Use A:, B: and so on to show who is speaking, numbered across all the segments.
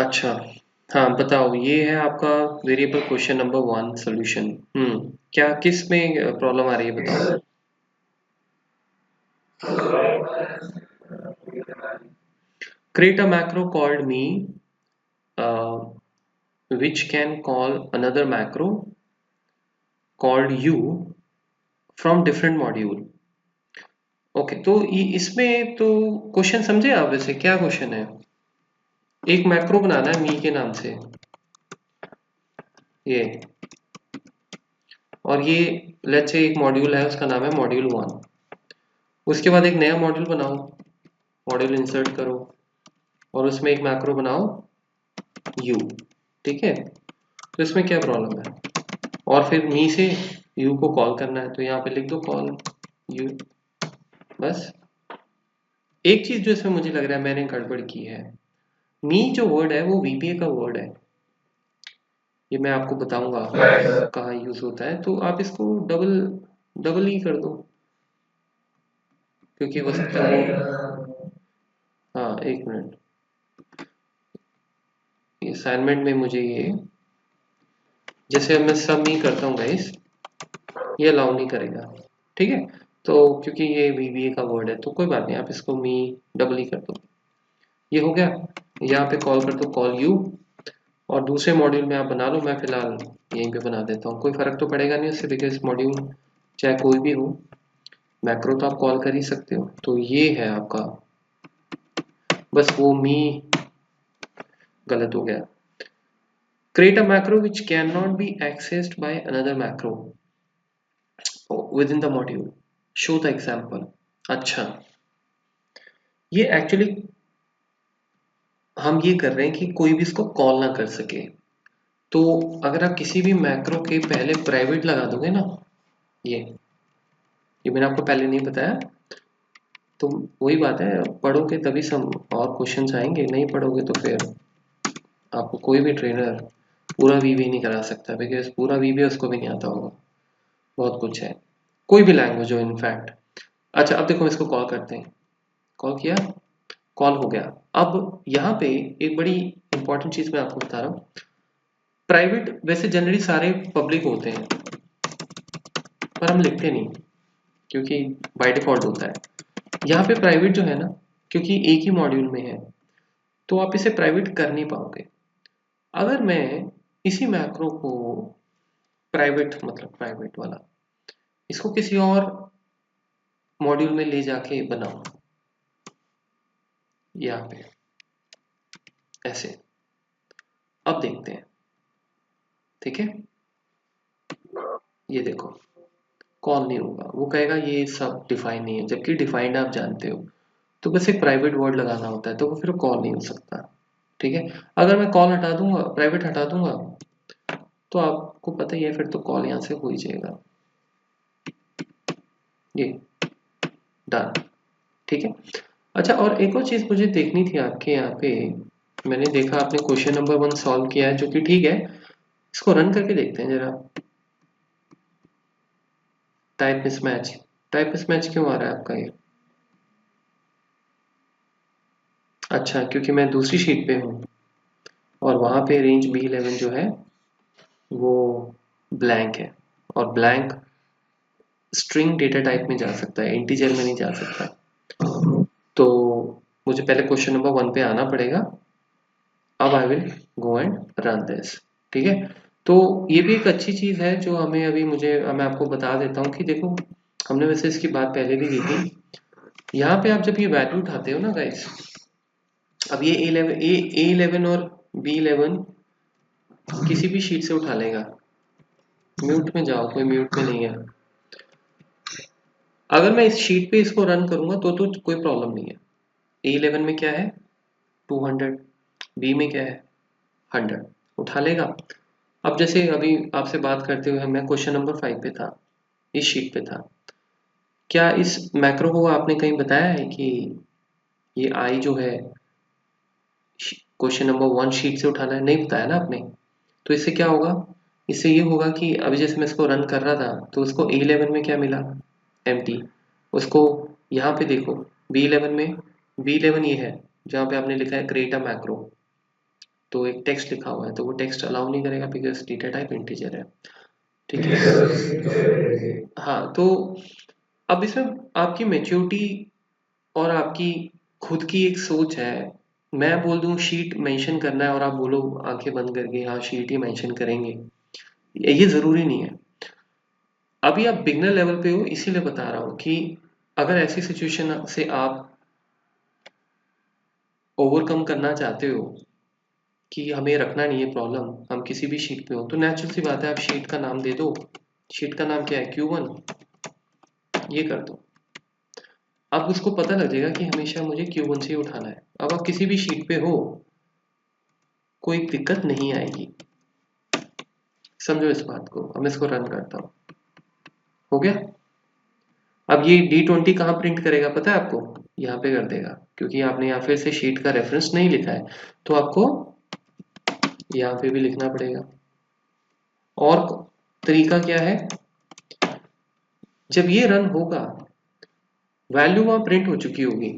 A: अच्छा, हाँ बताओ, ये है आपका वेरिएबल क्वेश्चन नंबर 1 सॉल्यूशन। क्या किस में प्रॉब्लम आ रही है बताओ। Create a macro called me which can call another macro called you from different module। Okay, तो इसमें तो क्वेश्चन समझे आप? वैसे क्या क्वेश्चन है? एक मैक्रो बनाना है मी के नाम से, ये, और ये लेट्स से एक मॉड्यूल है, उसका नाम है मॉड्यूल 1। उसके बाद एक नया मॉड्यूल बनाओ, मॉड्यूल इंसर्ट करो और उसमें एक मैक्रो बनाओ यू। ठीक है, तो इसमें क्या प्रॉब्लम है? और फिर मी से यू को कॉल करना है, तो यहाँ पे लिख दो कॉल यू। बस एक चीज जो इसमें मुझे लग रहा है मैंने गड़बड़ की है, मी जो वर्ड है वो वीबीए का वर्ड है। ये मैं आपको बताऊंगा कहाँ यूज होता है, तो आप इसको डबल डबल ही कर दो, क्योंकि हो सकता है वो, हाँ एक मिनट, ये असाइनमेंट में मुझे ये, जैसे अब मैं सब मी करता हूँ गाइस, ये अलाउ नहीं करेगा। ठीक है, तो क्योंकि ये वीबीए का वर्ड है तो कोई बात नहीं, आप इसको मी डबल ही कर दो। ये हो गया, यहाँ पे कॉल कर दो कॉल यू, और दूसरे मॉड्यूल में आप बना लो, मैं फिलहाल यहीं पे बना देता हूँ, कोई फर्क तो पड़ेगा नहीं उससे, बिकॉज मॉड्यूल चाहे कोई भी हो, मैक्रो तो आप कॉल कर ही सकते हो। तो ये है आपका, बस वो मी गलत हो गया। Create a macro which can not be accessed by another macro with in the module, show the example. अच्छा, ये एक्चुअली हम ये कर रहे हैं कि कोई भी इसको कॉल ना कर सके। तो अगर आप किसी भी मैक्रो के पहले प्राइवेट लगा दोगे ना, ये मैंने आपको पहले नहीं बताया, तो वही बात है, पढ़ोगे तभी सम और क्वेश्चंस आएंगे, नहीं पढ़ोगे तो फिर आपको कोई भी ट्रेनर पूरा वीबी नहीं करा सकता, बिकॉज पूरा वीबी उसको भी नहीं आता होगा। बहुत कुछ है, कोई भी लैंग्वेज हो इनफैक्ट। अच्छा, अब देखो इसको कॉल करते हैं, कॉल किया, कॉल हो गया। अब यहाँ पे एक बड़ी इंपॉर्टेंट चीज मैं आपको बता रहा हूँ, प्राइवेट वैसे जनरली सारे पब्लिक होते हैं, पर हम लिखते नहीं क्योंकि बाय डिफॉल्ट होता है। यहाँ पे प्राइवेट जो है ना, क्योंकि एक ही मॉड्यूल में है, तो आप इसे प्राइवेट कर नहीं पाओगे। अगर मैं इसी मैक्रो को प्राइवेट, मतलब प्राइवेट वाला, इसको किसी और मॉड्यूल में ले जाके बनाऊं, यहाँ पे ऐसे, अब देखते हैं। ठीक है, ये देखो, कॉल नहीं होगा, वो कहेगा ये सब डिफाइन नहीं है, जबकि डिफाइंड आप जानते हो। तो बस एक प्राइवेट वर्ड लगाना होता है, तो वो फिर कॉल नहीं हो सकता। ठीक है, अगर मैं कॉल हटा दूंगा, प्राइवेट हटा दूंगा, तो आपको पता ही है फिर तो कॉल यहाँ से हो ही जाएगा, ये डन। ठीक है, अच्छा, और एक और चीज मुझे देखनी थी आपके यहाँ पे, मैंने देखा आपने क्वेश्चन नंबर 1 सॉल्व किया है, जो कि ठीक है, इसको रन करके देखते हैं जरा। टाइप मिसमैच, टाइप मिसमैच क्यों आ रहा है आपका ये? अच्छा, क्योंकि मैं दूसरी शीट पे हूँ और वहां पे रेंज B11 जो है वो ब्लैंक है, और ब्लैंक स्ट्रिंग डेटा टाइप में जा सकता है, इंटीजर में नहीं जा सकता। तो मुझे पहले क्वेश्चन नंबर 1 पे आना पड़ेगा। अब I will go and run this. ठीक है, तो ये भी एक अच्छी चीज है जो हमें अभी, मैं आपको बता देता हूँ कि देखो, हमने वैसे इसकी बात पहले भी की थी। यहाँ पे आप जब ये वैल्यू उठाते हो ना गाइस, अब ये A11 और B11 किसी भी शीट से उठा लेगा। म्यूट में जाओ, कोई म्यूट में नहीं है। अगर मैं इस शीट पे इसको रन करूंगा तो कोई प्रॉब्लम नहीं है। A11 में क्या है 200, B में क्या है 100, उठा लेगा। अब जैसे अभी आपसे बात करते हुए मैं क्वेश्चन नंबर 5 पे था, इस शीट पे था, क्या इस मैक्रो को आपने कहीं बताया है कि ये आई जो है क्वेश्चन नंबर 1 शीट से उठाना है? नहीं बताया ना आपने। तो इससे क्या होगा, इससे ये होगा कि अभी जैसे मैं इसको रन कर रहा था तो उसको A11 में क्या मिला, एम्प्टी। उसको यहाँ पे देखो B11 में, B11 ये है जहाँ पे आपने लिखा है क्रिएट अ मैक्रो, तो एक टेक्स्ट लिखा हुआ है तो वो टेक्स्ट अलाउ नहीं करेगा बिकॉज डेटा टाइप इंटीजर है। ठीक है। हाँ, तो अब इसमें आपकी मैच्योरिटी और आपकी खुद की एक सोच है। मैं बोल दूं शीट मेंशन करना है और आप बोलो आंखें बंद करके हाँ शीट ही मेंशन करेंगे, ये जरूरी नहीं है। अभी आप बिगनर लेवल पे हो इसीलिए बता रहा हूँ कि अगर ऐसी सिचुएशन से आप ओवरकम करना चाहते हो कि हमें रखना नहीं है प्रॉब्लम, हम किसी भी शीट पे हो, तो नेचुरल सी बात है आप शीट का नाम दे दो। शीट का नाम क्या है, Q1, ये कर दो। अब उसको पता लग जाएगा कि हमेशा मुझे Q1 से ही उठाना है। अब आप किसी भी शीट पे हो कोई दिक्कत नहीं आएगी, समझो इस बात को। अब मैं इसको रन करता हूँ, हो गया। अब ये D20 कहाँ प्रिंट करेगा पता है आपको, यहाँ पे कर देगा, क्योंकि आपने यहाँ फिर से शीट का रेफरेंस नहीं लिखा है तो आपको यहाँ पे भी लिखना पड़ेगा। और तरीका क्या है, जब ये रन होगा वैल्यू वहां प्रिंट हो चुकी होगी,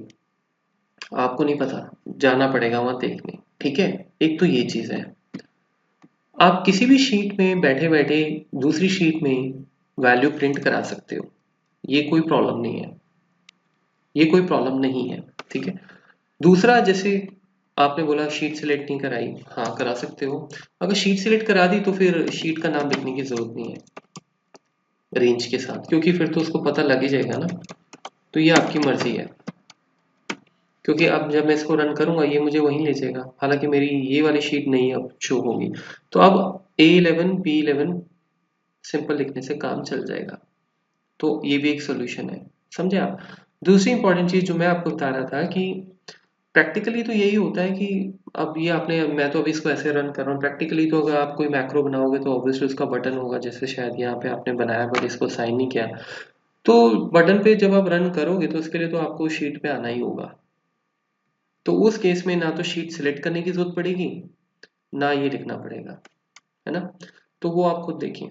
A: आपको नहीं पता, जाना पड़ेगा वहां देखने। ठीक है, एक तो ये चीज है। आप किसी भी शीट में बैठे बैठे दूसरी शीट में वैल्यू प्रिंट करा सकते हो, ये कोई प्रॉब्लम नहीं है, ये कोई प्रॉब्लम नहीं है। ठीक है। दूसरा, जैसे आपने बोला शीट सिलेक्ट नहीं कराई, हाँ करा सकते हो। अगर शीट सिलेक्ट करा दी तो फिर शीट का नाम लिखने की जरूरत नहीं है रेंज के साथ, क्योंकि फिर तो उसको पता लग ही जाएगा ना। तो ये आपकी मर्जी है, क्योंकि अब जब मैं इसको रन करूंगा ये मुझे वहीं ले जाएगा, हालांकि मेरी ये वाली शीट नहीं अब शो होगी। तो अब A11 B11 सिंपल लिखने से काम चल जाएगा। तो ये भी एक सोल्यूशन है, समझे आप। दूसरी इंपॉर्टेंट चीज जो मैं आपको बता रहा था कि प्रैक्टिकली तो यही होता है कि अब ये आपने, मैं तो अभी इसको ऐसे रन कर रहा हूँ, प्रैक्टिकली तो अगर आप कोई मैक्रो बनाओगे तो ऑब्वियसली उसका बटन होगा, जैसे शायद यहाँ पे आपने बनाया बट इसको साइन नहीं किया। तो बटन पे जब आप रन करोगे तो उसके लिए तो आपको शीट पे आना ही होगा। तो उस केस में ना तो शीट सिलेक्ट करने की जरूरत पड़ेगी ना ये लिखना पड़ेगा, है ना। तो वो आप खुद देखिए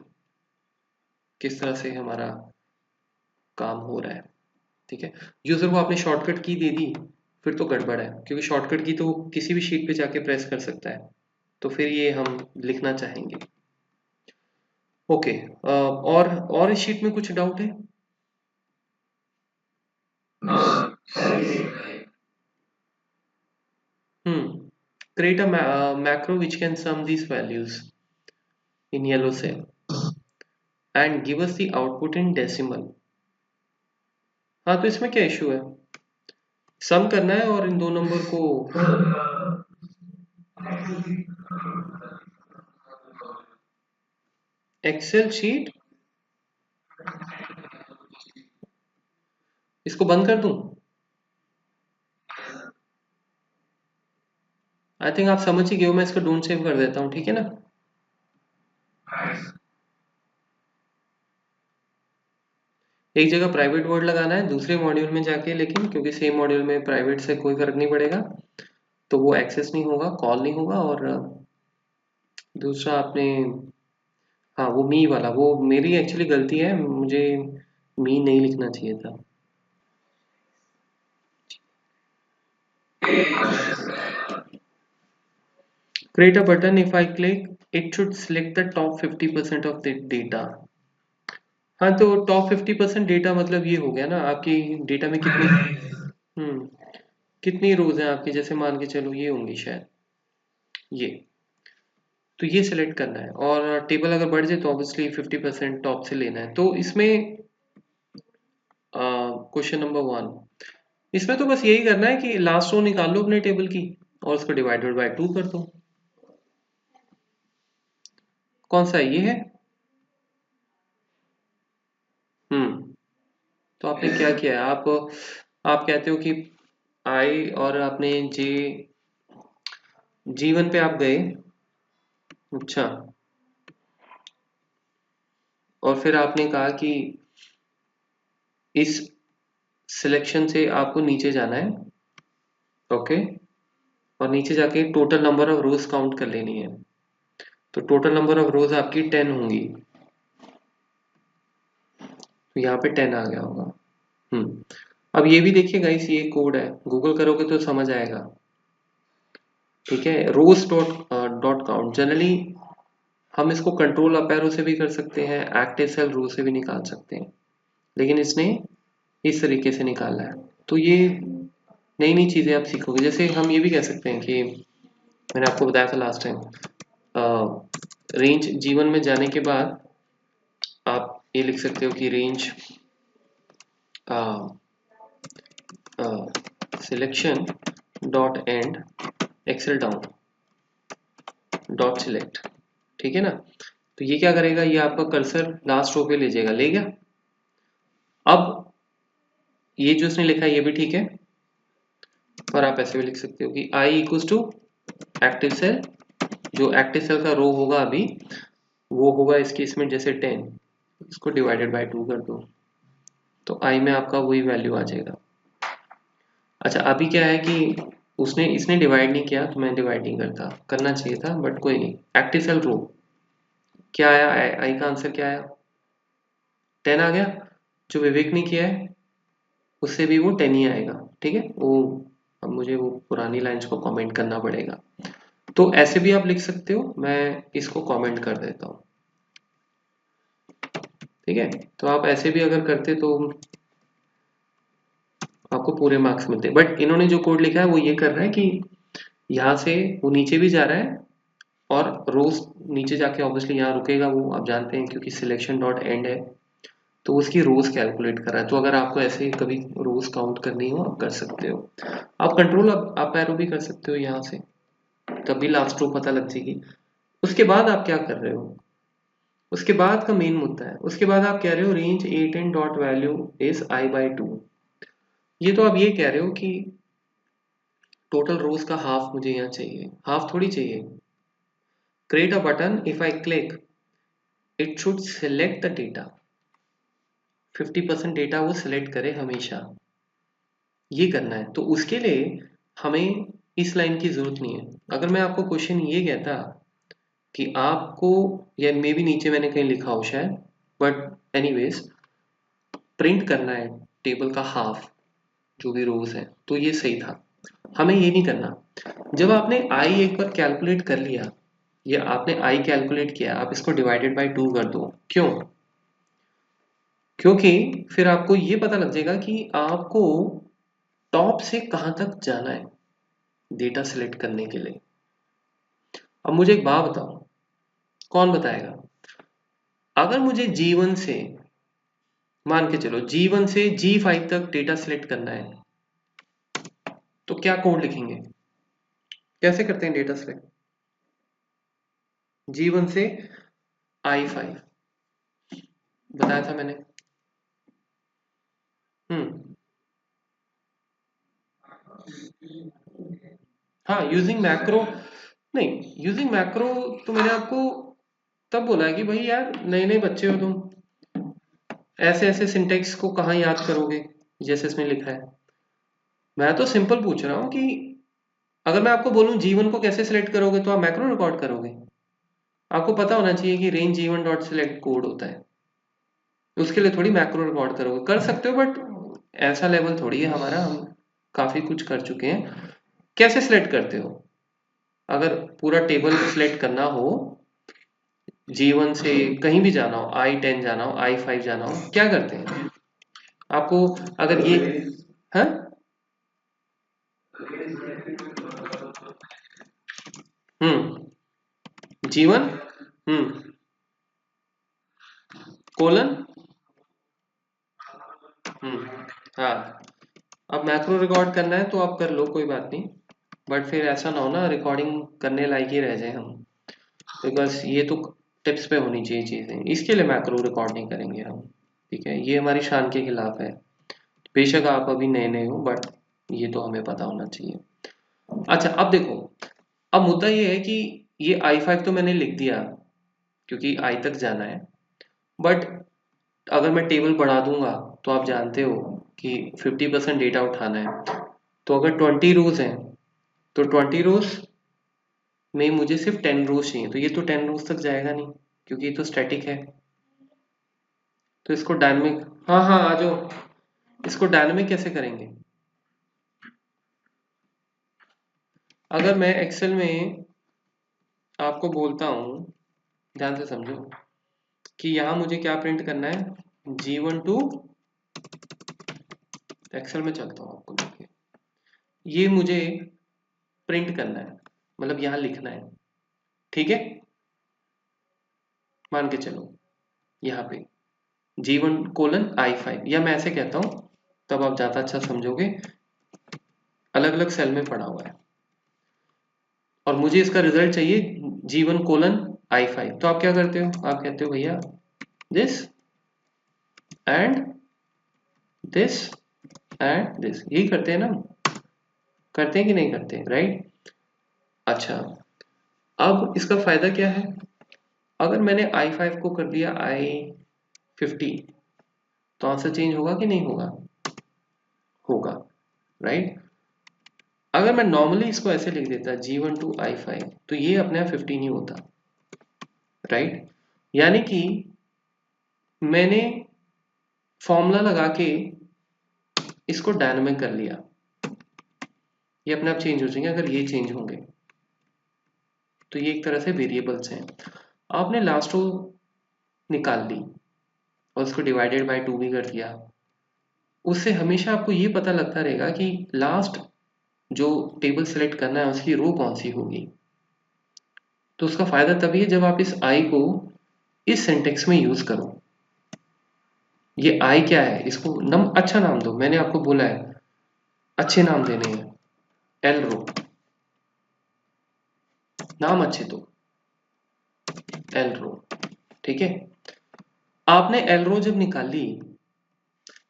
A: किस तरह से हमारा काम हो रहा है। ठीक है। यूजर को आपने शॉर्टकट की दे दी फिर तो गड़बड़ है, क्योंकि शॉर्टकट की तो किसी भी शीट पे जाके प्रेस कर सकता है, तो फिर ये हम लिखना चाहेंगे। ओके। और इस शीट में कुछ डाउट है? हम्म। Create a macro which can sum these values in yellow cell and give us the output in decimal। हाँ, तो इसमें क्या इशू है, सम करना है और इन दो नंबर को। एक्सेल शीट, इसको बंद कर दूं? आई थिंक आप समझ ही गए हो, मैं इसको डोंट सेव कर देता हूँ, ठीक है ना। एक जगह प्राइवेट वर्ड लगाना है दूसरे मॉड्यूल में जाके, लेकिन क्योंकि सेम मॉड्यूल में प्राइवेट से कोई फर्क नहीं पड़ेगा, तो वो एक्सेस नहीं होगा, कॉल नहीं होगा। और दूसरा आपने, हाँ वो मी वाला, वो मेरी एक्चुअली गलती है, मुझे मी नहीं लिखना चाहिए था। Create a button, if I click it should select the top 50% of the data। हाँ, तो टॉप 50% डेटा मतलब ये हो गया ना, आपकी डेटा में कितनी, कितनी रोज हैं आपकी, जैसे मान के चलो ये होंगी शायद ये, तो ये सिलेक्ट करना है। और टेबल अगर बढ़ जाए तो ऑब्वियसली 50% टॉप से लेना है। तो इसमें क्वेश्चन नंबर 1, इसमें तो बस यही करना है कि लास्ट रो निकाल लो अपने टेबल की और उसको डिवाइडेड बाय 2 कर दो। कौन सा है, ये है। हम्म। तो आपने क्या किया है, आप कहते हो कि आई और आपने G1 पे आप गए, अच्छा, और फिर आपने कहा कि इस सिलेक्शन से आपको नीचे जाना है, ओके, और नीचे जाके total number of rose count कर लेनी है। तो टोटल नंबर ऑफ रोज आपकी 10 होंगी, तो यहाँ पे 10 आ गया होगा। अब ये भी देखिए गाइस, ये कोड है, गूगल करोगे तो समझ आएगा। ठीक है। रोज डॉट काउंट जनरली हम इसको कंट्रोल अप एरो से भी कर सकते हैं, एक्टिव सेल रो से भी निकाल सकते हैं, लेकिन इसने इस तरीके से निकाला है। तो ये नई नई चीजें आप सीखोगे। जैसे हम ये भी कह सकते हैं कि मैंने आपको बताया था लास्ट टाइम, रेंज जीवन में जाने के बाद आप ये लिख सकते हो कि range selection dot and exhale down dot select. ठीक है ना। तो ये क्या करेगा, ये आपका कर्सर लास्ट रो पे ले जाएगा, ले गया। अब ये जो इसने लिखा है ये भी ठीक है, और आप ऐसे भी लिख सकते हो कि I equals to active cell, जो एक्टिव सेल का रो होगा अभी वो होगा इसके इसमें जैसे 10, इसको डिवाइडेड बाय 2 कर दो, तो आई में आपका वही वैल्यू आ जाएगा। अच्छा अभी क्या है कि इसने डिवाइड नहीं किया, तो मैं डिवाइड नहीं करना चाहिए था, बट कोई नहीं। एक्टिव सेल रो क्या आया, आई का आंसर क्या आया, 10 आ गया। जो विवेक ने किया है उससे भी वो 10 ही आएगा। ठीक है, वो अब मुझे वो पुरानी लाइंस को कमेंट करना पड़ेगा। तो ऐसे भी आप लिख सकते हो, मैं इसको कमेंट कर देता हूँ। ठीक है, तो आप ऐसे भी अगर करते तो आपको पूरे मार्क्स मिलते। बट इन्होंने जो कोड लिखा है वो ये कर रहा है कि यहाँ से वो नीचे भी जा रहा है, और रोज नीचे जाके ऑब्वियसली यहाँ रुकेगा वो, आप जानते हैं क्योंकि सिलेक्शन डॉट एंड है, तो उसकी रोज कैलकुलेट कर रहा है। तो अगर आपको ऐसे कभी रोज काउंट करनी हो आप कर सकते हो। आप कंट्रोल अप एरो भी कर सकते हो यहाँ से, तभी लास्ट रो पता लग जाएगी। उसके बाद आप क्या कर रहे हो, उसके बाद का मेन मुद्दा है। उसके बाद आप कह रहे हो range 8 and dot value is i/2। ये तो आप ये कह रहे हो कि टोटल रोज का हाफ मुझे यहाँ चाहिए, हाफ थोड़ी चाहिए। Create a button, if I click it should select the data, 50% data वो सिलेक्ट करे हमेशा, ये करना है। तो उसके लिए हमें इस लाइन की जरूरत नहीं है। अगर मैं आपको क्वेश्चन ये कहता कि आपको, या मे भी नीचे मैंने कहीं लिखा हो शायद, बट एनीवेज प्रिंट करना है टेबल का हाफ जो भी रोज है, तो ये सही था। हमें ये नहीं करना। जब आपने आई एक बार कैलकुलेट कर लिया, या आपने आई कैलकुलेट किया, आप इसको डिवाइडेड बाय 2 कर दो। क्यों? क्योंकि फिर आपको ये पता लग जाएगा कि आपको टॉप से कहां तक जाना है डेटा सिलेक्ट करने के लिए। अब मुझे एक बात बताओ, कौन बताएगा? अगर मुझे G1 से, मान के चलो G1 से G5 तक डेटा सिलेक्ट करना है, तो क्या कोड लिखेंगे, कैसे करते हैं डेटा सिलेक्ट? G1 से I5 बताया था मैंने। हम्म, हाँ यूजिंग मैक्रो। नहीं, यूजिंग मैक्रो तो मैंने आपको तब बोला है कि भाई यार नए नए बच्चे हो तुम, ऐसे ऐसे सिंटेक्स को कहाँ याद करोगे जैसे इसमें लिखा है। मैं तो सिंपल पूछ रहा हूँ कि अगर मैं आपको बोलूँ G1 को कैसे सिलेक्ट करोगे, तो आप मैक्रो रिकॉर्ड करोगे। आपको पता होना चाहिए कि range G1 dot select code होता है, उसके लिए थोड़ी मैक्रो रिकॉर्ड करोगे। कर सकते हो बट ऐसा लेवल थोड़ी है हमारा, हम काफी कुछ कर चुके हैं। कैसे सिलेक्ट करते हो? अगर पूरा टेबल सिलेक्ट करना हो, G1 से कहीं भी जाना हो, I10 जाना हो, I5 जाना हो, क्या करते हैं आपको? अगर ये, हाँ, G1, कोलन, हाँ। अब मैक्रो रिकॉर्ड करना है तो आप कर लो, कोई बात नहीं, बट फिर ऐसा ना हो ना रिकॉर्डिंग करने लायक ही रह जाए हम, बिकॉज ये तो टिप्स पे होनी चाहिए चीज़ें, इसके लिए मैक्रो रिकॉर्ड नहीं करेंगे हम। ठीक है, ये हमारी शान के खिलाफ है। बेशक आप अभी नए नए हो, बट ये तो हमें पता होना चाहिए। अच्छा अब देखो, अब मुद्दा ये है कि ये I5 तो मैंने लिख दिया क्योंकि आई तक जाना है, बट अगर मैं टेबल बढ़ा दूंगा तो आप जानते हो कि 50% डेटा उठाना है। तो अगर 20 रोज हैं तो 20 रोज में मुझे सिर्फ 10 रोज चाहिए, तो ये तो 10 रोज तक जाएगा नहीं क्योंकि ये तो स्टैटिक है। तो इसको डायनेमिक, हाँ हाँ आ जाओ, इसको डायनेमिक कैसे करेंगे? अगर मैं एक्सेल में आपको बोलता हूं, ध्यान से समझो, कि यहां मुझे क्या प्रिंट करना है, G1 टू, एक्सेल में चलता हूं आपको देखिए, ये मुझे प्रिंट करना है, मतलब यहां लिखना है, ठीक है, मान के चलो यहाँ पे G1:I5, या मैं ऐसे कहता हूं, तब आप ज्यादा अच्छा समझोगे, अलग अलग सेल में पड़ा हुआ है और मुझे इसका रिजल्ट चाहिए G1:I5, तो आप क्या करते हो, आप कहते हो भैया this and this and this, यही करते हैं ना, करते हैं कि नहीं करते, राइट। अच्छा, अब इसका फायदा क्या है, अगर मैंने I5 को कर दिया I50, तो आंसर चेंज होगा कि नहीं होगा, होगा, राइट। अगर मैं नॉर्मली इसको ऐसे लिख देता G1:I5, तो ये अपने आप 15 ही होता, राइट। यानी कि मैंने फॉर्मूला लगा के इसको डायनामिक कर लिया, ये अपने आप चेंज हो जाएंगे अगर ये चेंज होंगे, तो ये एक तरह से वेरिएबल्स हैं। आपने लास्ट रो निकाल ली और उसको डिवाइडेड बाय 2 भी कर दिया, उससे हमेशा आपको ये पता लगता रहेगा कि लास्ट जो टेबल सेलेक्ट करना है उसकी रो कौन सी होगी। तो उसका फायदा तभी है जब आप इस आई को इस सिंटेक्स में यूज करो। ये आई क्या है, इसको अच्छा नाम दो, मैंने आपको बोला है अच्छे नाम देने हैं, एल रो, नाम अच्छे दो, एल रो, ठीक है। आपने एल रो जब निकाली,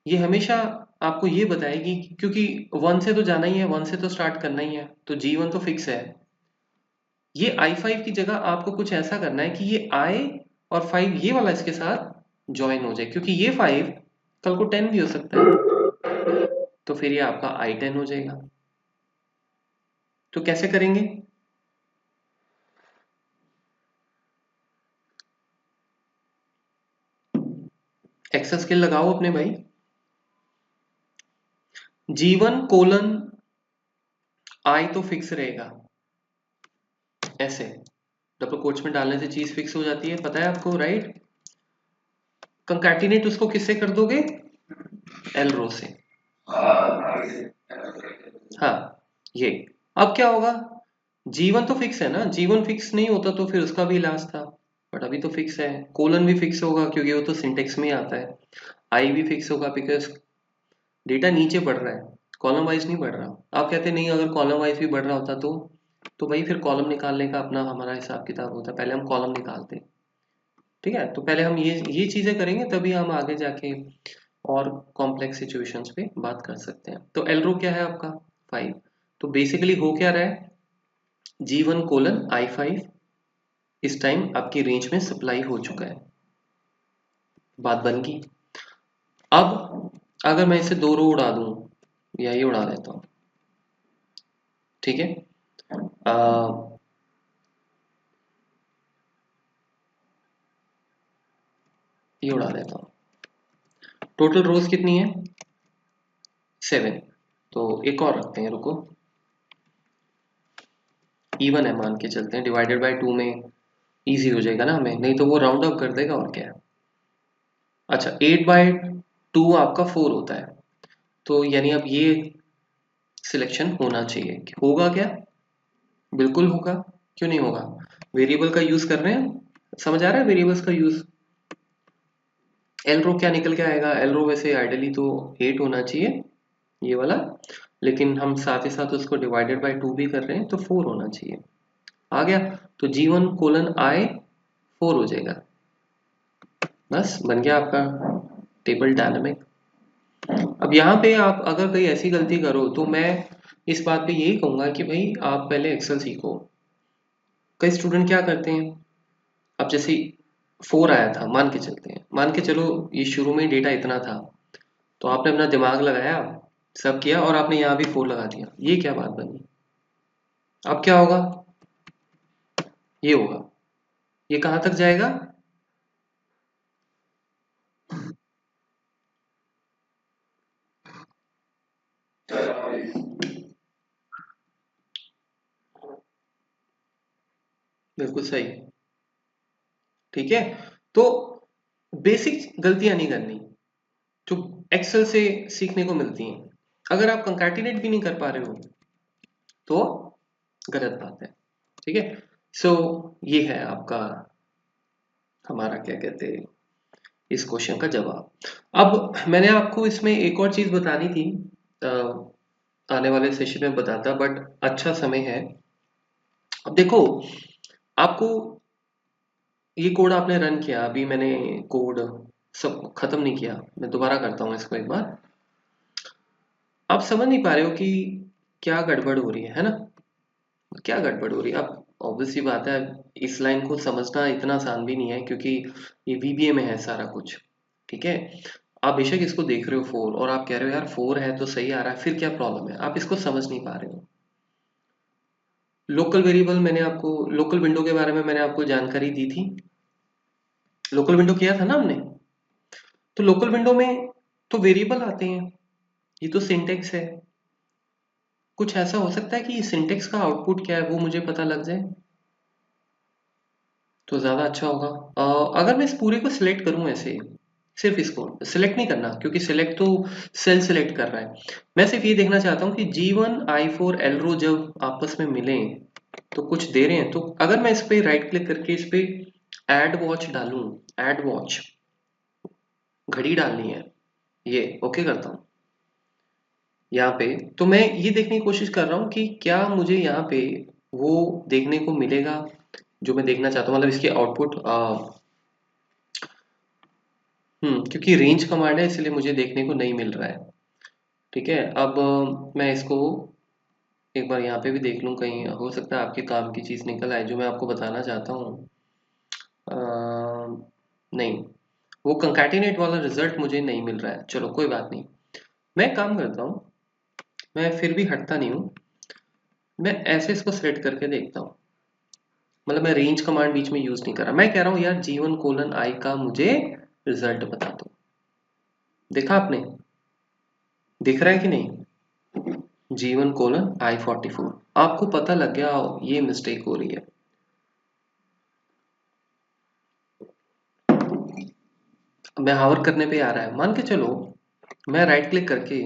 A: ये हमेशा आपको ये बताएगी क्योंकि 1 से तो जाना ही है, 1 से तो स्टार्ट करना ही है, तो G1 तो फिक्स है। ये I5 की जगह आपको कुछ ऐसा करना है कि ये I और 5 ये वाला इसके साथ ज्वाइन हो जाए, क्योंकि ये 5 कल को 10 भी हो सकता है, तो फिर ये आपका I10 हो जाएगा। तो कैसे करेंगे, एक्सेल स्किल लगाओ अपने भाई, G1:I तो फिक्स रहेगा, ऐसे डबल कोट्स में डालने से चीज फिक्स हो जाती है, पता है आपको, राइट। कंकैटिनेट उसको किससे कर दोगे, एल रो से, हाँ ये। अब क्या होगा, G1 तो फिक्स है ना, G1 फिक्स नहीं होता तो फिर उसका भी लास्ट था, बट अभी तो फिक्स है। कोलन भी फिक्स होगा क्योंकि वो तो सिंटेक्स में ही आता है, आई भी फिक्स होगा बिकॉज डेटा नीचे बढ़ रहा है, कॉलम वाइज नहीं बढ़ रहा। आप कहते नहीं अगर कॉलम वाइज भी बढ़ रहा होता तो भाई फिर कॉलम निकालने का अपना हमारा हिसाब किताब होता है, पहले हम कॉलम निकालते हैं, ठीक है। तो पहले हम ये चीजें करेंगे तभी हम आगे जाके और कॉम्प्लेक्स सिचुएशंस पे बात कर सकते हैं। तो एल रो क्या है आपका 5, तो बेसिकली हो क्या रहा है, G1:I5 इस टाइम आपकी रेंज में सप्लाई हो चुका है, बात बन गई। अब अगर मैं इसे 2 रो उड़ा दूं, या ये उड़ा देता हूं, ठीक है, ये उड़ा देता हूं, टोटल रोज कितनी है 7, तो एक और रखते हैं, रुको, इवन है मान के चलते हैं, डिवाइडेड बाय 2 में इजी हो जाएगा ना हमें, नहीं तो वो राउंड अप कर देगा और क्या है। अच्छा 8/2 आपका 4 होता है, तो यानी अब ये सिलेक्शन होना चाहिए, होगा क्या, बिल्कुल होगा, क्यों नहीं होगा, वेरिएबल का यूज कर रहे हैं, समझ आ रहा है वेरिएबल्स का यूज। एल रो क्या निकल के आएगा, एल रो वैसे आइडियली तो 8 होना चाहिए ये वाला, लेकिन हम साथ ही साथ उसको डिवाइडेड बाय 2 भी कर रहे हैं तो 4 होना चाहिए, आ गया। तो G1:I 4 हो जाएगा, बस बन गया आपका टेबल डायनामिक। अब यहाँ पे आप अगर कोई ऐसी गलती करो तो मैं इस बात पे यही कहूंगा कि भाई आप पहले एक्सेल सीखो। कई स्टूडेंट क्या करते हैं, अब जैसे 4 आया था, मान के चलते हैं, मान के चलो ये शुरू में डेटा इतना था, तो आपने अपना दिमाग लगाया, सब किया और आपने यहाँ भी 4 लगा दिया, ये क्या बात बनी। अब क्या होगा, ये होगा, ये कहाँ तक जाएगा, बिल्कुल सही। ठीक है, तो बेसिक गलतियां नहीं करनी जो एक्सेल से सीखने को मिलती हैं। अगर आप कंकैटिनेट भी नहीं कर पा रहे हो तो गलत बात है। ठीक है, सो ये है आपका, हमारा क्या कहते हैं, इस क्वेश्चन का जवाब। अब मैंने आपको इसमें एक और चीज बतानी थी, अ, आने वाले सेशन में बताता, बट अच्छा समय है। अब देखो, आपको ये कोड आपने रन किया, अभी मैंने कोड सब खत्म नहीं किया, मैं दोबारा करता हूँ इसको एक बार। आप समझ नहीं पा रहे हो कि क्या गड़बड़ हो रही है ना? क्या गड़बड़ हो रही है? अब ऑब्वियस सी बात है, इस लाइन को समझना इतना आसान भी नहीं है, क्योंकि ये वीबीए में है सारा कुछ। ठीक है, आप बेशक इसको देख रहे हो 4 और आप कह रहे हो यार 4 है तो सही आ रहा है, फिर क्या प्रॉब्लम है? आप इसको समझ नहीं पा रहे हो। लोकल वेरिएबल, मैंने आपको लोकल विंडो के बारे में मैंने आपको जानकारी दी थी। लोकल विंडो किया था ना हमने? तो लोकल विंडो में तो वेरिएबल आते हैं, ये तो सिंटेक्स है। कुछ ऐसा हो सकता है कि सिंटेक्स का आउटपुट क्या है वो मुझे पता लग जाए तो ज़्यादा अच्छा होगा। अगर मैं इस पूरे को सिलेक्ट करूं ऐसे, सिर्फ इसको सिलेक्ट नहीं करना, क्योंकि सिलेक्ट तो सेल सिलेक्ट कर रहा है। मैं सिर्फ ये देखना चाहता हूँ कि G1 I4 एलरो जब आपस में मिलें तो कुछ दे रहे हैं। तो अगर मैं इस पे राइट क्लिक करके इस पे एड वॉच डालूं, एड वॉच घड़ी डालनी है, ये ओके करता हूँ यहाँ पे, तो मैं ये देखने की कोशिश कर रहा हूँ कि क्या मुझे यहाँ पे वो देखने को मिलेगा जो मैं देखना चाहता हूँ, मतलब इसकी आउटपुट। क्योंकि रेंज कमांड है इसलिए मुझे देखने को नहीं मिल रहा है। ठीक है, अब मैं इसको एक बार यहाँ पे भी देख लूँ, कहीं हो सकता है आपके काम की चीज़ निकल आए जो मैं आपको बताना चाहता हूँ। नहीं, वो कंकैटिनेट वाला रिजल्ट मुझे नहीं मिल रहा है। चलो कोई बात नहीं, मैं काम करता हूँ, मैं फिर भी हटता नहीं हूँ, मैं ऐसे इसको सेलेक्ट करके देखता हूँ। मतलब मैं रेंज कमांड बीच में यूज नहीं कर रहा, मैं कह रहा हूँ यार G1:I का मुझे रिजल्ट बता दो। देखा आपने? दिख रहा है कि नहीं? G1:I44, आपको पता लग गया ये मिस्टेक हो रही है। मैं हावर करने पे आ रहा है, मान के चलो मैं राइट क्लिक करके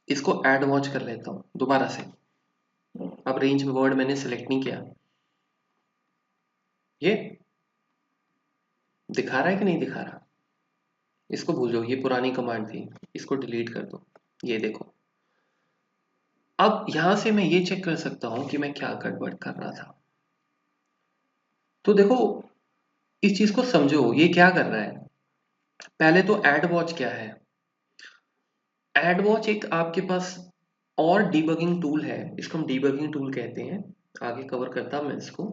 A: इसको ऐड वॉच कर लेता हूँ दोबारा से। अब रेंज में वर्ड मैंने सिलेक्ट नहीं किया, ये दिखा रहा है कि नहीं दिखा रहा? इसको भूल जाओ, ये पुरानी कमांड थी, इसको डिलीट कर दो। ये देखो, अब यहां से मैं ये चेक कर सकता हूं कि मैं क्या गड़बड़ कर रहा था। तो देखो, इस चीज को समझो, ये क्या कर रहा है। पहले तो एड वॉच क्या है? एड वॉच एक आपके पास और डीबगिंग टूल है, इसको हम डीबगिंग टूल कहते हैं, आगे कवर करता मैं इसको।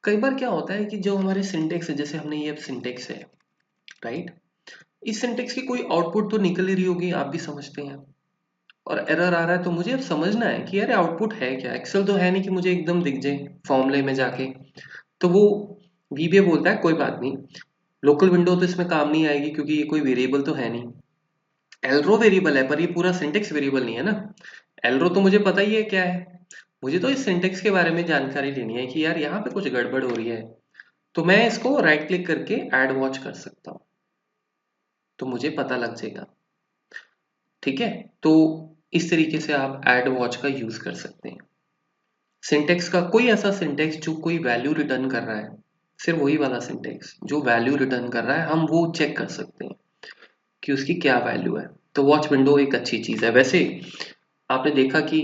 A: कई बार क्या होता है कि जो हमारे सिंटेक्स है, जैसे हमने ये अब सिंटेक्स है, राइट, इस सिंटेक्स की कोई आउटपुट तो निकल ही रही होगी, आप भी समझते हैं, और एरर आ रहा है, तो मुझे अब समझना है कि यार आउटपुट है क्या। एक्सेल तो है नहीं कि मुझे एकदम दिख जाए फॉर्मूले में जाके। तो वो वीबीए बोलता है कोई बात नहीं, लोकल विंडो तो इसमें काम नहीं आएगी क्योंकि ये कोई वेरिएबल तो है नहीं। एलरो वेरिएबल है पर ये पूरा सिंटेक्स वेरिएबल नहीं है ना। एलरो तो मुझे पता ही है क्या है, मुझे तो इस सिंटेक्स के बारे में जानकारी लेनी है कि यार यहाँ पे कुछ गड़बड़ हो रही है। तो मैं इसको राइट क्लिक करके ऐड वॉच कर सकता हूँ, तो मुझे पता लग जाएगा। ठीक है, तो इस तरीके से आप ऐड वॉच का यूज कर सकते हैं। सिंटेक्स का कोई ऐसा सिंटेक्स जो कोई वैल्यू रिटर्न कर रहा है, सिर्फ वही वाला सिंटेक्स जो वैल्यू रिटर्न कर रहा है, हम वो चेक कर सकते हैं कि उसकी क्या वैल्यू है। तो वॉच विंडो एक अच्छी चीज है। वैसे आपने देखा कि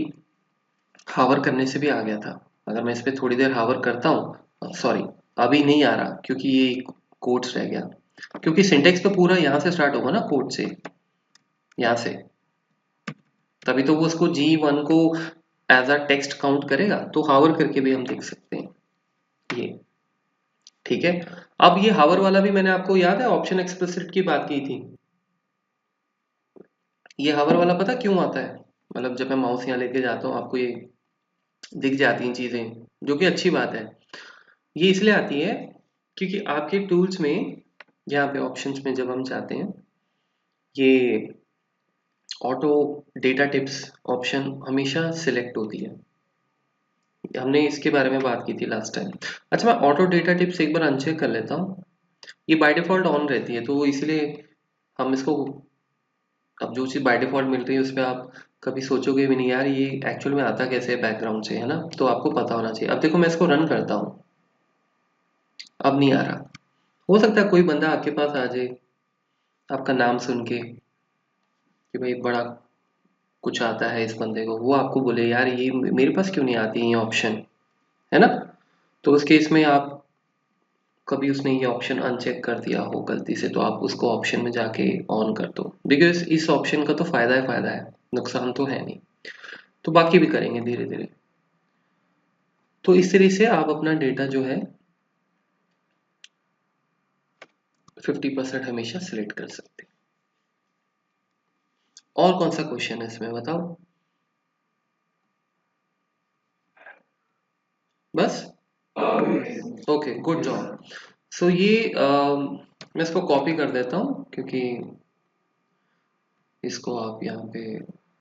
A: हावर करने से भी आ गया था। अगर मैं इस पे थोड़ी देर हावर करता हूँ, सॉरी अभी नहीं आ रहा क्योंकि ये कोट्स रह गया, क्योंकि सिंटेक्स तो पूरा यहाँ से स्टार्ट होगा ना, कोड से, यहाँ से, तभी तो वो उसको G1 को एज अ टेक्स्ट काउंट करेगा। तो हावर करके भी हम देख सकते हैं ये। ठीक है, अब ये हावर वाला भी मैंने आपको याद है ऑप्शन एक्सप्लिसिट की बात की थी। ये हावर वाला पता क्यों आता है? मतलब जब मैं माउस यहाँ लेके जाता हूँ आपको ये दिख जाती हैं चीजें, जो कि अच्छी बात है। ये इसलिए आती है क्योंकि आपके टूल्स में, यहाँ पे ऑप्शंस में जब हम जाते हैं, ये ऑटो डेटा टिप्स ऑप्शन हमेशा सिलेक्ट होती है। हमने इसके बारे में बात की थी लास्ट टाइम। अच्छा, मैं ऑटो डेटा टिप्स एक बार अनचेक कर लेता हूँ। ये बाय डिफॉल्ट ऑन रहती है, तो इसलिए हम इसको, अब जो चीज़ बाय डिफॉल्ट मिल रही है उस पर आप कभी सोचोगे भी नहीं यार ये एक्चुअल में आता कैसे है बैकग्राउंड से, है ना, तो आपको पता होना चाहिए। अब देखो मैं इसको रन करता हूँ, अब नहीं आ रहा। हो सकता है कोई बंदा आपके पास आ जाए आपका नाम सुन के कि भाई बड़ा कुछ आता है इस बंदे को, वो आपको बोले यार ये मेरे पास क्यों नहीं आती ये ऑप्शन, है ना। तो उस केस में आप, कभी उसने ये ऑप्शन अनचेक कर दिया हो गलती से, तो आप उसको ऑप्शन में जाके ऑन कर दो, बिकॉज इस ऑप्शन का तो फायदा ही फायदा है, नुकसान तो है नहीं। तो बाकी भी करेंगे धीरे धीरे। तो इस तरीके से आप अपना डेटा जो है 50% हमेशा सिलेक्ट कर सकते हैं। और कौन सा क्वेश्चन है इसमें बताओ। बस, ओके, गुड जॉब। सो ये मैं इसको कॉपी कर देता हूँ, क्योंकि इसको आप यहाँ पे